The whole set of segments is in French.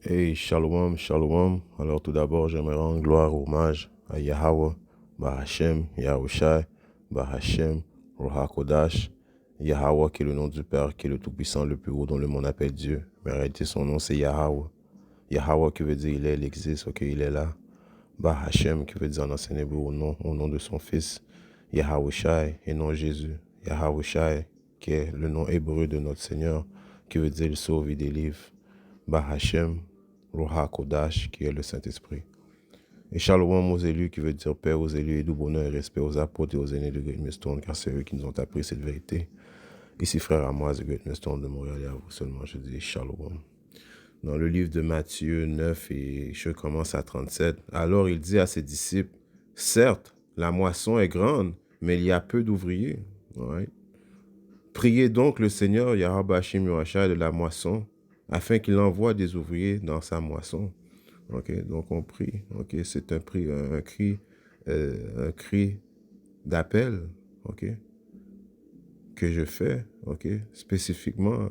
Hey, shalom, shalom. Alors tout d'abord, j'aimerais rendre gloire, hommage à Yahweh, Bahashem, Yahushai, Bahashem, Ruach Kodash, Yahweh qui est le nom du Père, qui est le Tout-Puissant, le plus haut, dont le monde appelle Dieu. Mais en réalité, son nom c'est Yahweh. Yahweh qui veut dire il est, il existe, ok, il est là. Bahashem qui veut dire en ancien hébreu au nom de son Fils, Yahushai et non Jésus. Yahushai qui est le nom hébreu de notre Seigneur, qui veut dire il sauve et délivre. Bahashem, Ruach Kodash, qui est le Saint-Esprit. Et Shalom aux élus, qui veut dire paix aux élus et du bonheur et respect aux apôtres et aux aînés de Great Millstone, car c'est eux qui nous ont appris cette vérité. Ici, frère à moi, de Great Millstone de Montréal, et à vous seulement, je dis Shalom. Dans le livre de Matthieu 9, et je commence à 37, alors il dit à ses disciples, certes, la moisson est grande, mais il y a peu d'ouvriers. Right? Priez donc le Seigneur Yarabashim Yoachai de la moisson, afin qu'il envoie des ouvriers dans sa moisson. Ok, donc on prie. Ok, c'est un cri d'appel. Ok, que je fais. Ok, spécifiquement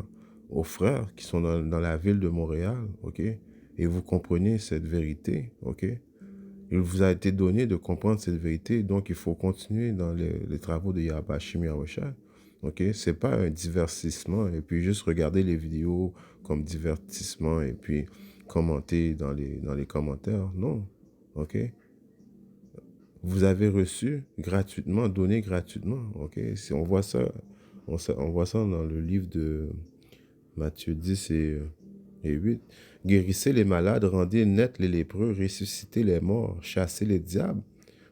aux frères qui sont dans la ville de Montréal. Ok, et vous comprenez cette vérité. Ok, il vous a été donné de comprendre cette vérité, donc il faut continuer dans les travaux de Yarabashim Yahushua. Ok, c'est pas un divertissement et puis juste regarder les vidéos comme divertissement et puis commenter dans les commentaires. Non, ok. Vous avez reçu gratuitement, donné gratuitement. Ok, si on voit ça, on voit ça dans le livre de Matthieu 10 et 8. Guérissez les malades, rendez nets les lépreux, ressuscitez les morts, chassez les diables.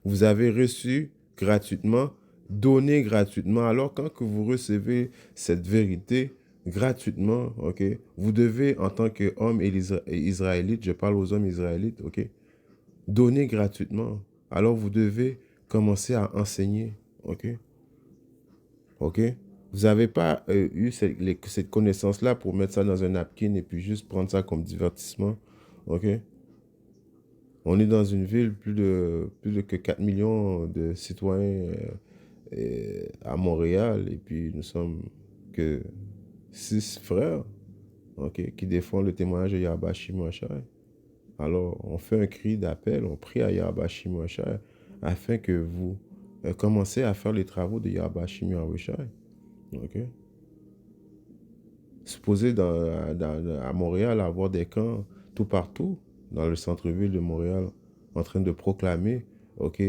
Vous avez reçu gratuitement, donné gratuitement. Alors quand que vous recevez cette vérité gratuitement, ok, vous devez en tant qu'homme israélite, je parle aux hommes israélites, ok, donner gratuitement. Alors vous devez commencer à enseigner, ok, ok. Vous n'avez pas eu cette connaissance-là pour mettre ça dans un napkin et puis juste prendre ça comme divertissement, ok. On est dans une ville, plus de que 4 millions de citoyens à Montréal, et puis nous sommes que 6 frères, ok, qui défendent le témoignage de Yahweh Shimashai. Alors, on fait un cri d'appel, on prie à Yahweh Shimashai afin que vous commencez à faire les travaux de Yahweh Shimashai. Ok. Supposé à Montréal avoir des camps tout partout, dans le centre-ville de Montréal, en train de proclamer, ok,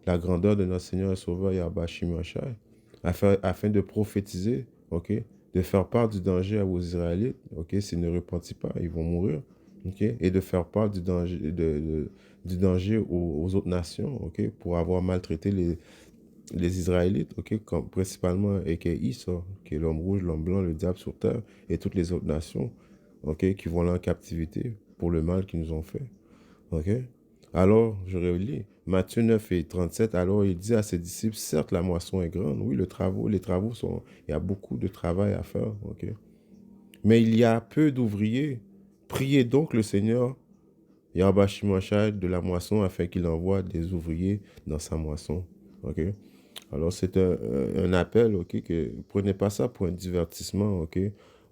la grandeur de notre Seigneur et Sauveur Yahweh Shimashai, afin de prophétiser, ok, de faire part du danger aux Israélites, ok, s'ils ne repentissent pas, ils vont mourir, ok, et de faire part du danger, du danger aux autres nations, ok, pour avoir maltraité les Israélites, ok, comme principalement Eki Issa, qui est l'homme rouge, l'homme blanc, le diable sur terre, et toutes les autres nations, ok, qui vont là en captivité pour le mal qu'ils nous ont fait, ok. Alors, je relis, Matthieu 9 et 37, alors il dit à ses disciples, certes la moisson est grande, oui, les travaux sont, il y a beaucoup de travail à faire, ok, mais il y a peu d'ouvriers. Priez donc le Seigneur, Yahweh Shimashai, de la moisson, afin qu'il envoie des ouvriers dans sa moisson, ok. Alors, c'est un appel, ok, que prenez pas ça pour un divertissement, ok.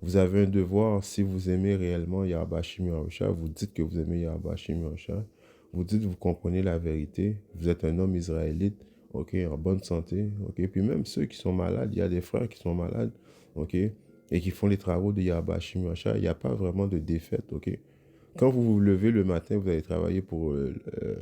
Vous avez un devoir, si vous aimez réellement Yahweh Shimashai, vous dites que vous aimez Yahweh Shimashai, vous dites que vous comprenez la vérité, vous êtes un homme israélite, ok, en bonne santé, ok. Puis même ceux qui sont malades, il y a des frères qui sont malades, ok, et qui font les travaux de Yahweh Shimashai, il n'y a pas vraiment de défaite, ok. Quand vous vous levez le matin, vous allez travailler pour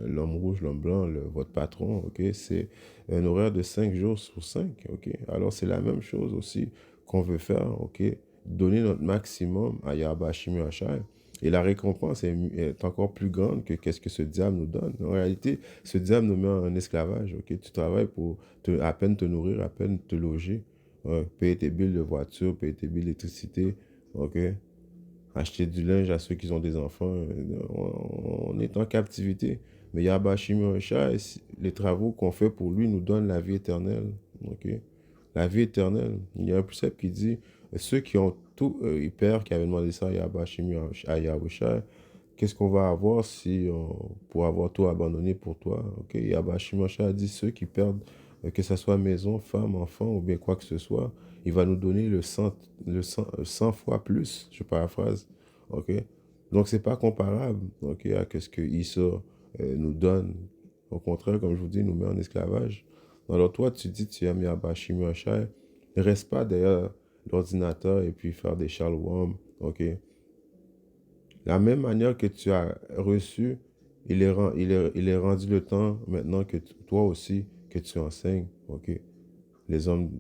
l'homme rouge, l'homme blanc, votre patron, ok? C'est un horaire de 5 jours sur 5, ok? Alors, c'est la même chose aussi qu'on veut faire, ok? Donner notre maximum à Yahweh Shimashai. Et la récompense est encore plus grande que qu'est-ce que ce diable nous donne. En réalité, ce diable nous met en esclavage, ok? Tu travailles pour à peine te nourrir, à peine te loger, payer tes billes de voiture, payer tes billes d'électricité, ok? Acheter du linge à ceux qui ont des enfants, on est en captivité. Mais Yahba Shimosha, les travaux qu'on fait pour lui nous donnent la vie éternelle. Ok. La vie éternelle. Il y a un précepte qui dit, ceux qui ont tout, Père qui avait demandé ça à Yahba Shimosha, qu'est-ce qu'on va avoir si pour avoir tout abandonné pour toi? Ok. Yahba Shimosha a dit, ceux qui perdent, que ce soit maison, femme, enfant ou bien quoi que ce soit, il va nous donner le 100 fois plus, je paraphrase, ok? Donc, c'est pas comparable, ok, à ce que Issa nous donne. Au contraire, comme je vous dis, il nous met en esclavage. Alors, toi, tu dis, tu aimes Yahba Shimi Shai, ne reste pas derrière l'ordinateur et puis faire des shalom, ok. La même manière que tu as reçu, il est rendu le temps maintenant que toi aussi, que tu enseignes, ok. Les hommes,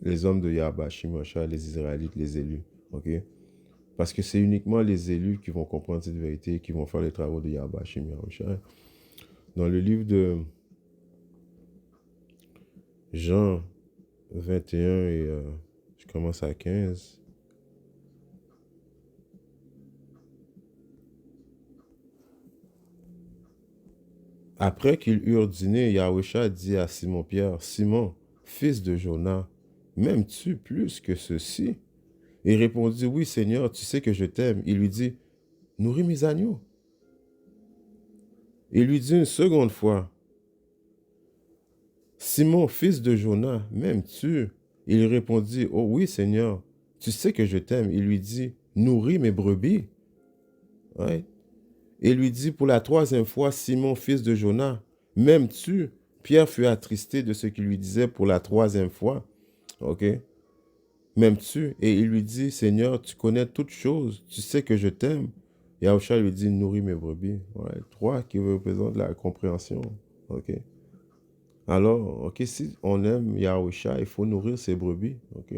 les hommes de Yahba Shimi Shai, les Israélites, les élus, ok. Parce que c'est uniquement les élus qui vont comprendre cette vérité, qui vont faire les travaux de Yahba Shemi Yahushua. Dans le livre de Jean 21 je commence à 15. Après qu'ils eurent dîné, Yahushua dit à Simon-Pierre, Simon, fils de Jonas, m'aimes-tu plus que ceci? Il répondit, oui Seigneur, tu sais que je t'aime. Il lui dit, nourris mes agneaux. Il lui dit une seconde fois, Simon, fils de Jonas, m'aimes-tu? Il répondit, oh oui, Seigneur, tu sais que je t'aime. Il lui dit, nourris mes brebis. Ouais. Il lui dit pour la troisième fois, Simon, fils de Jonas, m'aimes-tu? Pierre fut attristé de ce qu'il lui disait pour la troisième fois. OK? M'aimes-tu? Et il lui dit, Seigneur, tu connais toutes choses, tu sais que je t'aime. Yahushua lui dit, nourris mes brebis. Ouais. Trois qui représentent la compréhension. OK? Alors, ok, si on aime Yahusha, il faut nourrir ses brebis, ok?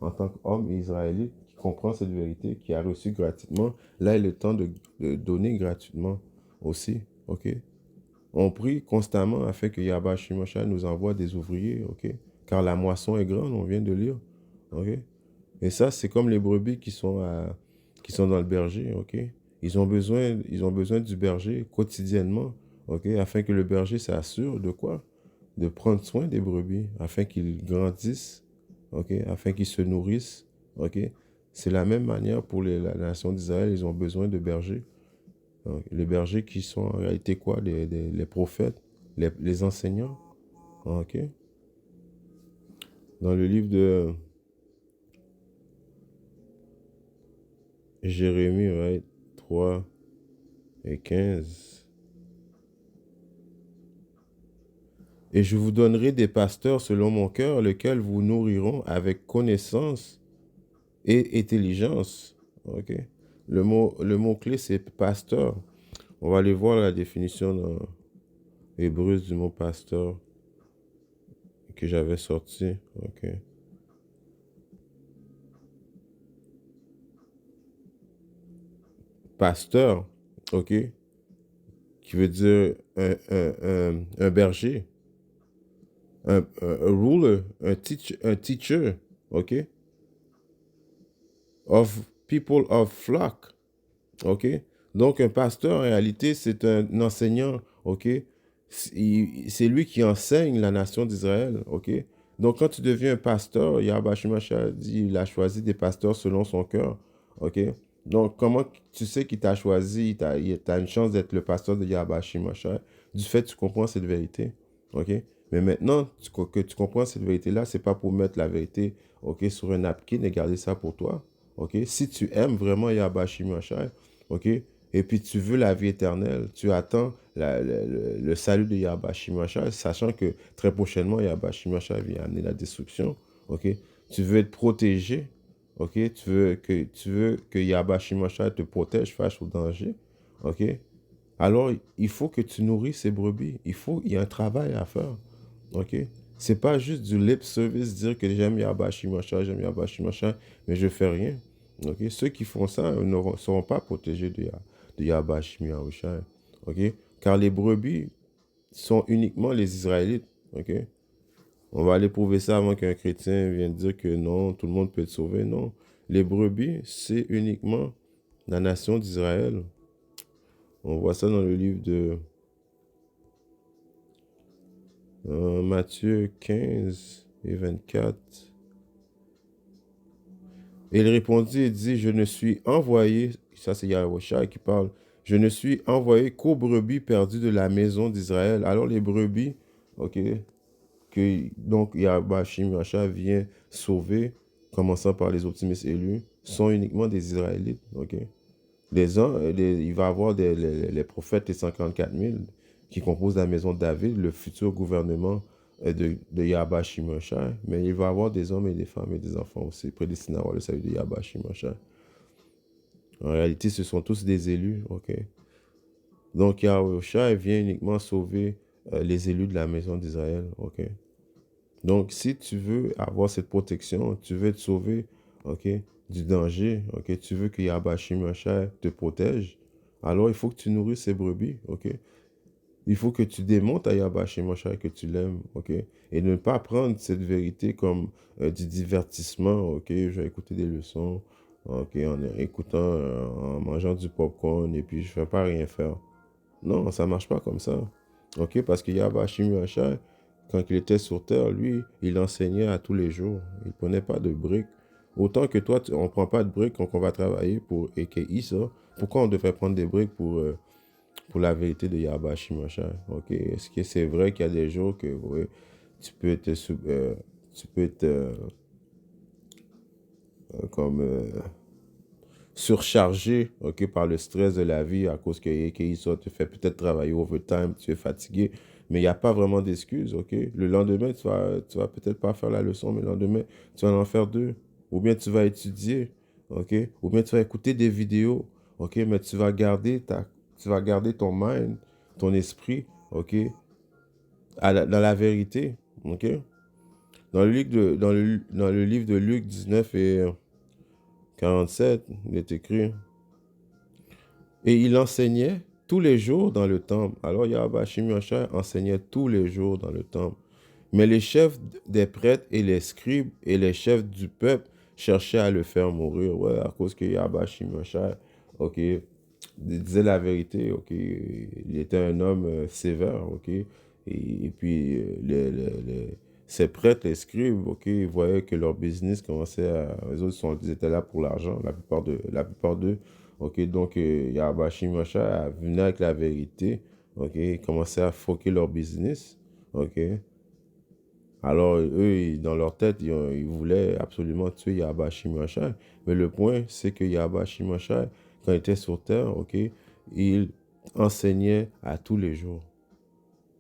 En tant qu'homme israélite qui comprend cette vérité, qui a reçu gratuitement, là il est le temps de donner gratuitement aussi, ok? On prie constamment afin que Yahba Shimosha nous envoie des ouvriers, ok? Car la moisson est grande, on vient de lire, ok? Et ça, c'est comme les brebis qui sont dans le berger, ok? Ils ont besoin du berger quotidiennement, ok? Afin que le berger s'assure de quoi? De prendre soin des brebis afin qu'ils grandissent, ok, afin qu'ils se nourrissent, ok. C'est la même manière pour la nation d'Israël, ils ont besoin de bergers. Donc, les bergers qui sont en réalité quoi? Les prophètes, les enseignants, ok. Dans le livre de Jérémie, right, 3 et 15. Et je vous donnerai des pasteurs selon mon cœur, lesquels vous nourriront avec connaissance et intelligence. Ok. Le mot-clé, c'est pasteur. On va aller voir la définition dans Hébreux du mot pasteur que j'avais sorti. Ok. Pasteur, ok, qui veut dire un berger, un ruler, un teacher, ok, of people of flock. OK? Donc, un pasteur, en réalité, c'est un enseignant, OK? C'est lui qui enseigne la nation d'Israël, OK? Donc, quand tu deviens un pasteur, Yahba Shemasha dit il a choisi des pasteurs selon son cœur, OK? Donc, comment tu sais qu'il t'a choisi, il t'a une chance d'être le pasteur de Yahba Shemasha, du fait que tu comprends cette vérité, OK? Mais maintenant que tu comprends cette vérité-là, c'est pas pour mettre la vérité, OK, sur un napkin et garder ça pour toi, OK? Si tu aimes vraiment Yahba Shemasha, OK? Et puis tu veux la vie éternelle, tu attends le salut de Yahba Shimasha, sachant que très prochainement, Yahba Shimasha vient amener la destruction, OK? Tu veux être protégé, OK? Tu veux que Yahba Shimasha te protège face au danger, OK? Alors, il faut que tu nourris ces brebis. Il y a un travail à faire, OK? C'est pas juste du lip service, dire que j'aime Yahba Shimasha, mais je fais rien. OK? Ceux qui font ça ne seront pas protégés de Yahba Shimashai. OK? Car les brebis sont uniquement les Israélites. OK? On va aller prouver ça avant qu'un chrétien vienne dire que non, tout le monde peut être sauvé. Non. Les brebis, c'est uniquement la nation d'Israël. On voit ça dans le livre de Matthieu 15 et 24. Et il répondit et dit, je ne suis envoyé, ça c'est Yahushua qui parle, je ne suis envoyé qu'aux brebis perdues de la maison d'Israël. Alors les brebis, ok, que donc Yahba Shimasha vient sauver, commençant par les optimistes élus, sont uniquement des Israélites, ok. il va avoir les prophètes, les 54 000 qui composent la maison de David, le futur gouvernement de Yahweh Shimashai. Mais il va avoir des hommes et des femmes et des enfants aussi prédestinés à avoir le salut de Yahweh Shimashai. En réalité, ce sont tous des élus, ok? Donc Yahushua vient uniquement sauver les élus de la maison d'Israël, ok? Donc, si tu veux avoir cette protection, tu veux être sauvé, ok, du danger, ok, tu veux que Yahweh Shimashai te protège, alors il faut que tu nourrisses ces brebis, ok? Il faut que tu démontres à Yahweh Shimashai que tu l'aimes, ok? Et ne pas prendre cette vérité comme du divertissement, ok? Je vais écouter des leçons, ok, en écoutant, en mangeant du popcorn, et puis je ne vais pas rien faire. Non, ça ne marche pas comme ça. OK? Parce que Yahweh Shimashai, quand il était sur terre, lui, il enseignait à tous les jours. Il ne prenait pas de briques. Autant que toi, on ne prend pas de briques quand on va travailler pour EKI, ça. Pourquoi on devrait prendre des briques pour la vérité de Yahweh Shimashai? OK? Est-ce que c'est vrai qu'il y a des jours que ouais, tu peux être, tu peux être comme surchargé, ok, par le stress de la vie à cause que ça te fait peut-être travailler overtime, tu es fatigué, mais il n'y a pas vraiment d'excuse, ok? Le lendemain, tu vas peut-être pas faire la leçon, mais le lendemain, tu vas en faire deux. Ou bien tu vas étudier, ok? Ou bien tu vas écouter des vidéos, ok? Mais tu vas garder ton mind, ton esprit, ok? Dans la vérité, ok? Dans le livre de Luc 19 et 47, il est écrit: et il enseignait tous les jours dans le temple. Alors Yahweh Shimashai enseignait tous les jours dans le temple. Mais les chefs des prêtres et les scribes et les chefs du peuple cherchaient à le faire mourir. Ouais, à cause que Yahweh Shimashai, ok, disait la vérité, ok. Il était un homme sévère, ok. Et puis, ces prêtres, les scribes, ok, ils voyaient que leur business commençait à... Eux autres, ils étaient là pour l'argent, la plupart d'eux. Ok, donc, Yahweh Shimashai venait avec la vérité, ok. Ils commençaient à foquer leur business, ok. Alors, eux, dans leur tête, ils voulaient absolument tuer Yahweh Shimashai. Mais le point, c'est que Yahweh Shimashai, quand il était sur terre, ok, il enseignait à tous les jours.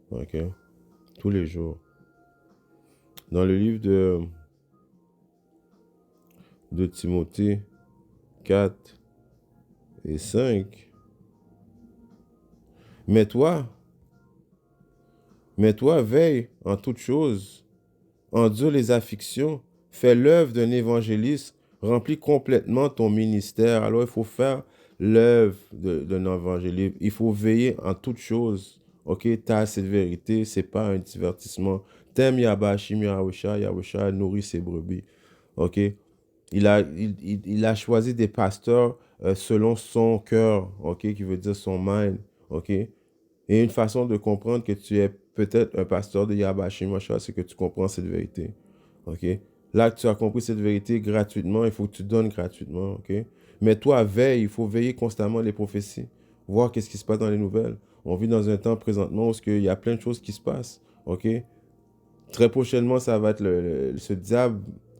Ok? Tous les jours. Dans le livre de Timothée 4 et 5, mais toi, veille en toutes choses, endure les afflictions, fais l'œuvre d'un évangéliste, remplis complètement ton ministère. Alors, il faut faire l'œuvre d'un évangéliste. Il faut veiller en toutes choses. OK, tu as cette vérité, c'est pas un divertissement. T'aimes Yabashim Yahusha, Yahusha nourrit ses brebis. OK, il a choisi des pasteurs selon son cœur, OK, qui veut dire son mind. OK, et une façon de comprendre que tu es peut-être un pasteur de Yahweh Shimashai, c'est que tu comprends cette vérité. OK? Là que tu as compris cette vérité gratuitement, il faut que tu donnes gratuitement. OK? Mais toi, veille, il faut veiller constamment les prophéties, voir qu'est-ce qui se passe dans les nouvelles. On vit dans un temps présentement où il y a plein de choses qui se passent. OK? Très prochainement, ça va être ce diable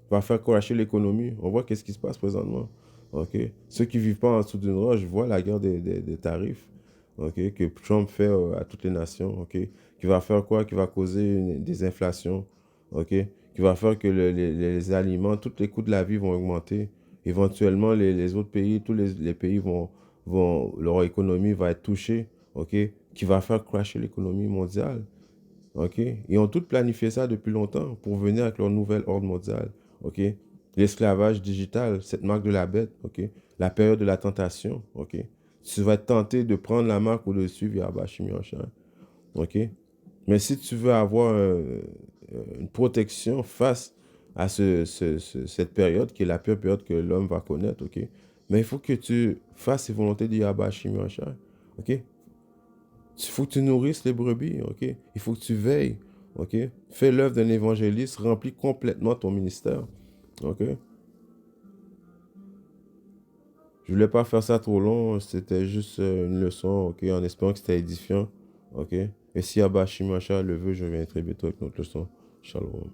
va faire crasher l'économie. On voit qu'est-ce qui se passe présentement. OK? Ceux qui ne vivent pas en dessous d'une roche voient la guerre des tarifs. OK? Que Trump fait à toutes les nations. OK? Qui va faire quoi? Qui va causer des inflations. OK? Qui va faire que les aliments, tous les coûts de la vie vont augmenter. Éventuellement, les autres pays, tous les pays leur économie va être touchée. OK? Qui va faire crasher l'économie mondiale. OK? Ils ont tout planifié ça depuis longtemps pour venir avec leur nouvel ordre mondial. OK? L'esclavage digital, cette marque de la bête. OK? La période de la tentation. OK? Tu vas être tenté de prendre la marque ou de suivre Yahweh Shimashai. OK? Mais si tu veux avoir une protection face à cette période, qui est la pire période que l'homme va connaître, OK? Mais il faut que tu fasses les volontés de Yahweh Shimashai. OK? Il faut que tu nourrisses les brebis, ok? Il faut que tu veilles, ok? Fais l'œuvre d'un évangéliste, remplis complètement ton ministère, ok? Je voulais pas faire ça trop long, c'était juste une leçon, ok? En espérant que c'était édifiant, ok? Et si Abba Shimasha le veut, je viens très bientôt avec notre leçon. Shalom.